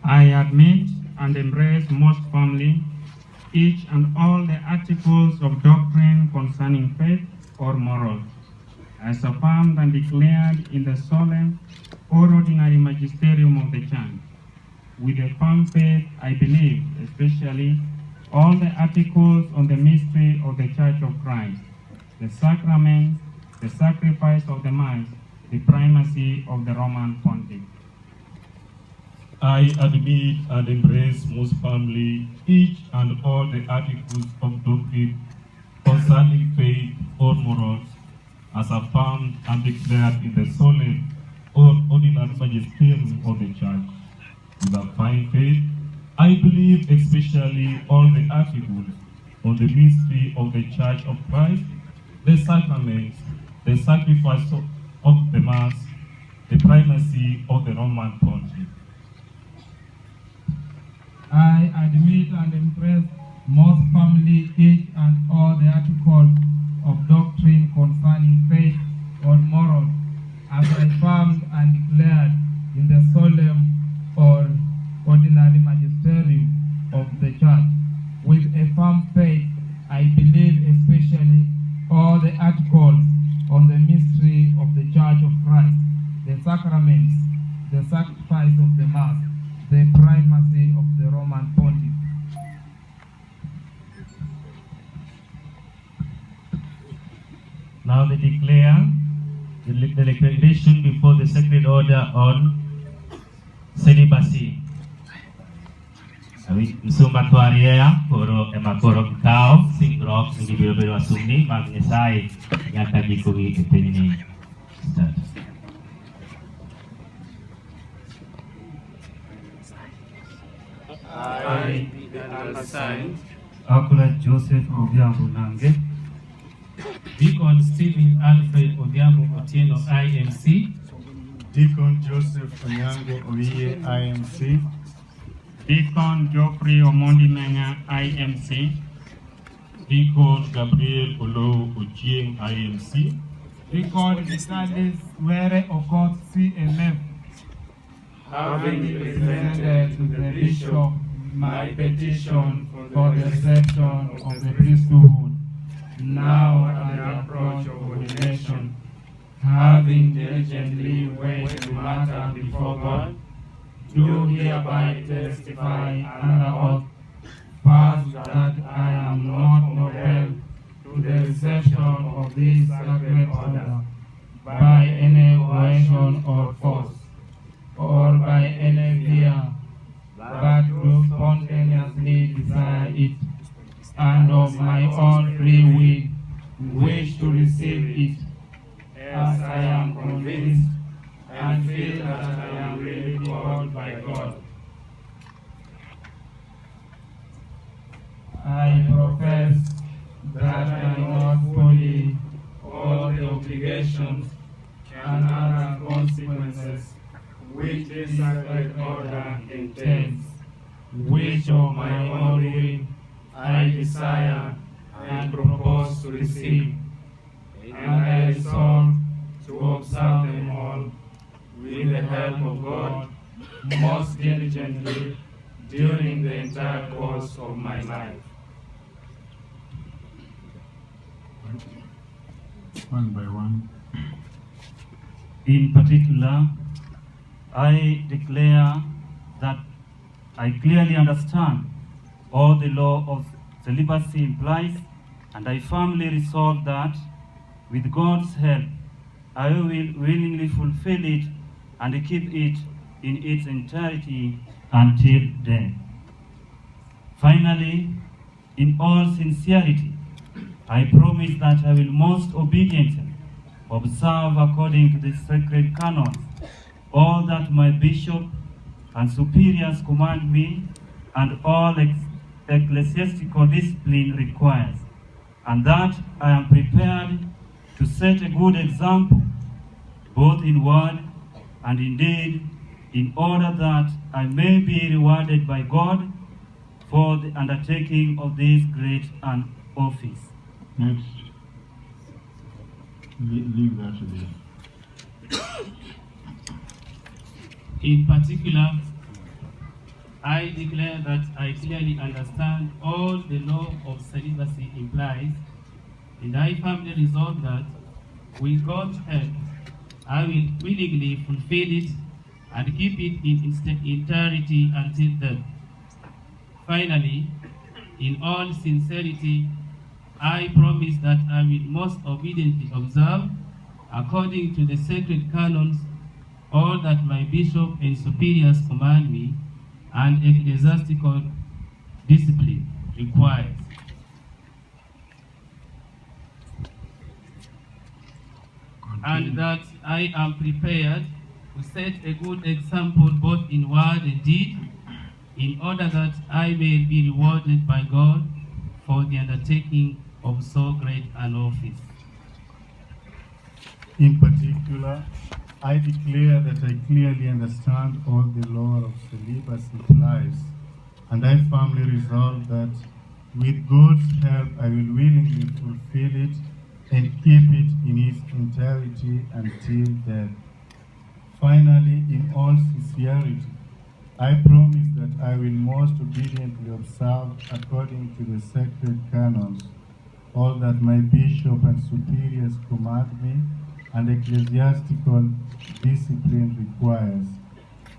I admit and embrace most firmly each and all the articles of doctrine concerning faith or morals, as affirmed and declared in the solemn or ordinary magisterium of the Church. With a firm faith, I believe, especially, all the articles on the mystery of the Church of Christ, the sacraments, the sacrifice of the Mass, the primacy of the Roman Pontiff. I admit and embrace most firmly each and all the articles of doctrine concerning faith or morals, as affirmed and declared in the solemn or ordinary magisterium of the Church. With a fine faith, I believe especially all the articles on the mystery of the Church of Christ, the sacraments, the sacrifice of the Mass, the primacy of the Roman Pontiff. I admit and embrace most firmly each and all the articles of doctrine concerning faith or morals, as affirmed and declared in the solemn or ordinary magisterium of the Church. With a firm faith, I believe especially all the articles on the mystery of the Church of Christ, the sacraments, the sacrifice of the Mass, the primacy of the Roman Pontiff. Now they declare the declaration before the Sacred Order on celibacy. Msumba tuaria koro emakoro kao singrok ngibiro biro asumni magnesai nyaka gikugi etenini. I, the undersigned, Akula Joseph Odhiambo Nange, Deacon Stephen Alfred Odhiambo Otieno IMC, Deacon Joseph Onyango Oiye IMC, Deacon Geoffrey Omondi Menga IMC, Deacon Gabriel Olo Ochieng IMC, Deacon Vitalis Were Okot CMF, having presented to the Bishop my petition for the reception of the priesthood, now at the approach of ordination, having diligently weighed the matter before God, do hereby testify under oath, first, that I am not compelled to the reception of this sacred order by any coercion or force, or by any fear, but do spontaneously desire it, and of my own free will wish to receive it, as I am convinced and feel that I am really called by God. I profess that I know fully all the obligations and other consequences which this sacred order entails, which of my own will I desire and propose to receive, and I resolve to observe them all with the help of God most diligently during the entire course of my life. one by one. in particular, I declare that I clearly understand all the law of celibacy implies, and I firmly resolve that, with God's help, I will willingly fulfill it and keep it in its entirety until death. Finally, in all sincerity, I promise that I will most obediently observe according to the sacred canons all that my bishop and superiors command me, and all ecclesiastical discipline requires, and that I am prepared to set a good example, both in word and in deed, in order that I may be rewarded by God for the undertaking of this great office. Next. Leave that to the In particular, I declare that I clearly understand all the law of celibacy implies, and I firmly resolve that, with God's help, I will willingly fulfill it and keep it in its entirety until death. Finally, in all sincerity, I promise that I will most obediently observe, according to the sacred canons, all that my bishop and superiors command me and ecclesiastical discipline requires. And that I am prepared to set a good example both in word and deed, in order that I may be rewarded by God for the undertaking of so great an office. In particular, I declare that I clearly understand all the law of celibacy implies, and I firmly resolve that, with God's help, I will willingly fulfill it and keep it in its entirety until death. Finally, in all sincerity, I promise that I will most obediently observe, according to the sacred canons, all that my bishop and superiors command me and ecclesiastical discipline requires,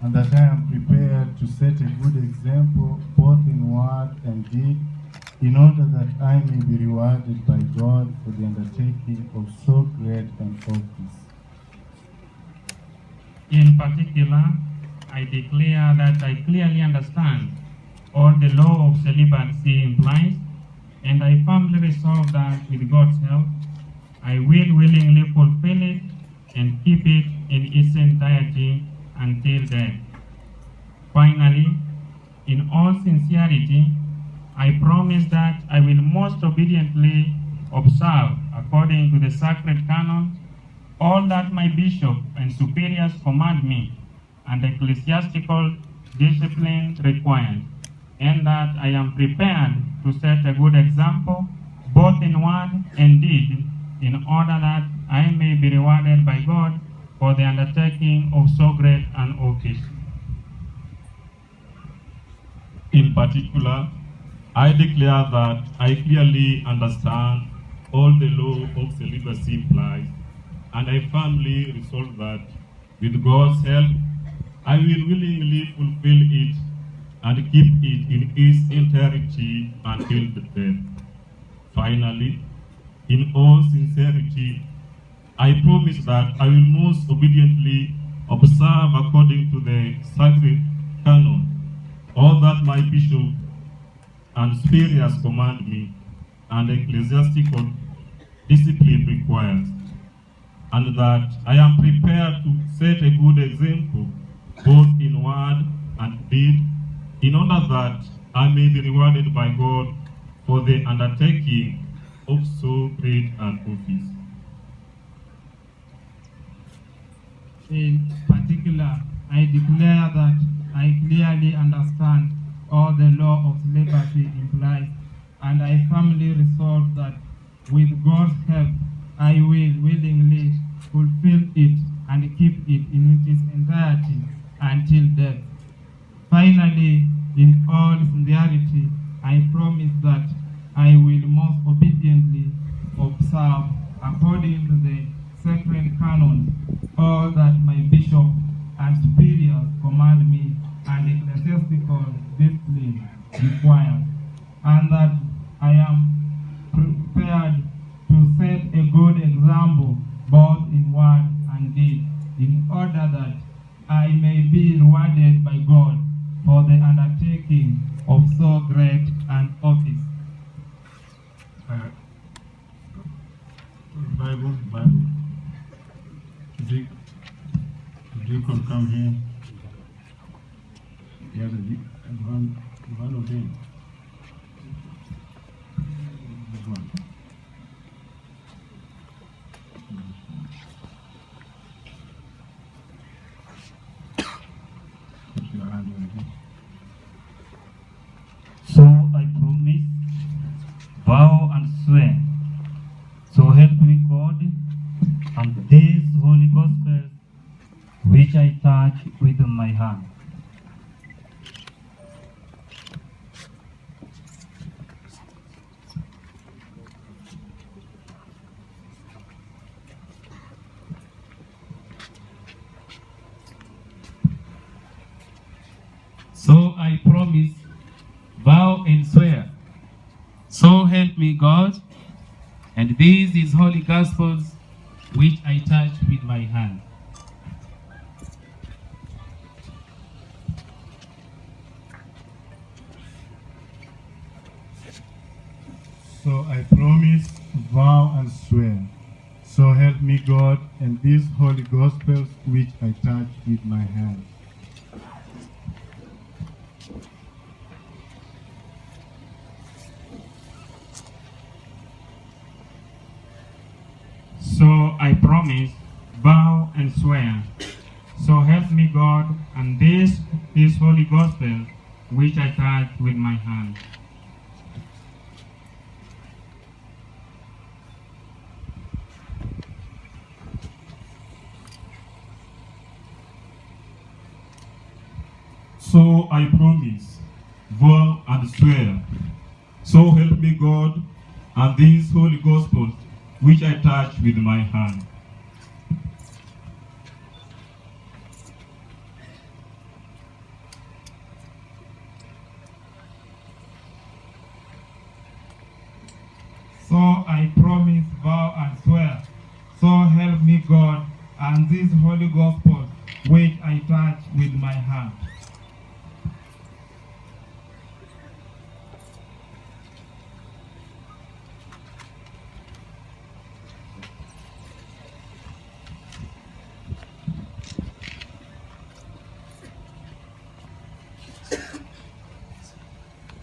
and that I am prepared to set a good example both in word and deed, in order that I may be rewarded by God for the undertaking of so great an office. In particular, I declare that I clearly understand all the law of celibacy implies, and I firmly resolve that, with God's help, I will willingly fulfill it and keep it in its entirety until death. Finally, in all sincerity, I promise that I will most obediently observe, according to the sacred canons, all that my bishop and superiors command me and ecclesiastical discipline requires, and that I am prepared to set a good example, both in word and deed, in order that I may be rewarded by God for the undertaking of so great an office. In particular, I declare that I clearly understand all the law of celibacy implies, and I firmly resolve that, with God's help, I will willingly fulfill it and keep it in its entirety until the death. Finally, in all sincerity, I promise that I will most obediently observe, according to the sacred canon, all that my bishop and superiors command me and ecclesiastical discipline requires, and that I am prepared to set a good example both in word and deed, in order that I may be rewarded by God for the undertaking of so great an office. In particular, I declare that I clearly understand all the law of celibacy implies, and I firmly resolve that, with God's help, I will willingly fulfill it and keep it in its entirety until death. Finally, in all sincerity, I promise that I will most obediently observe, according to the sacred canons, all that my bishop and superiors command me and ecclesiastical discipline requires, and that I am prepared to set a good example both in word and deed, in order that I may be rewarded by God for the undertaking of so great an office. Bible. Deacon, come here. Yeah, one of them. This one. Put your hand on him. So I promise, vow and swear, so help me God, and these holy gospels which I touch with my hand. So I promise, vow and swear. So help me God, and these is holy gospels which I touch with my hand. So I promise, vow and swear. So help me God, and these holy gospels which I touch with my hand. So I promise, vow and swear. So help me God, and this holy gospel which I touch with my hand. So I promise, vow and swear. So help me God, and these holy gospels which I touch with my hand. So I promise, vow and swear. So help me God, and this holy gospel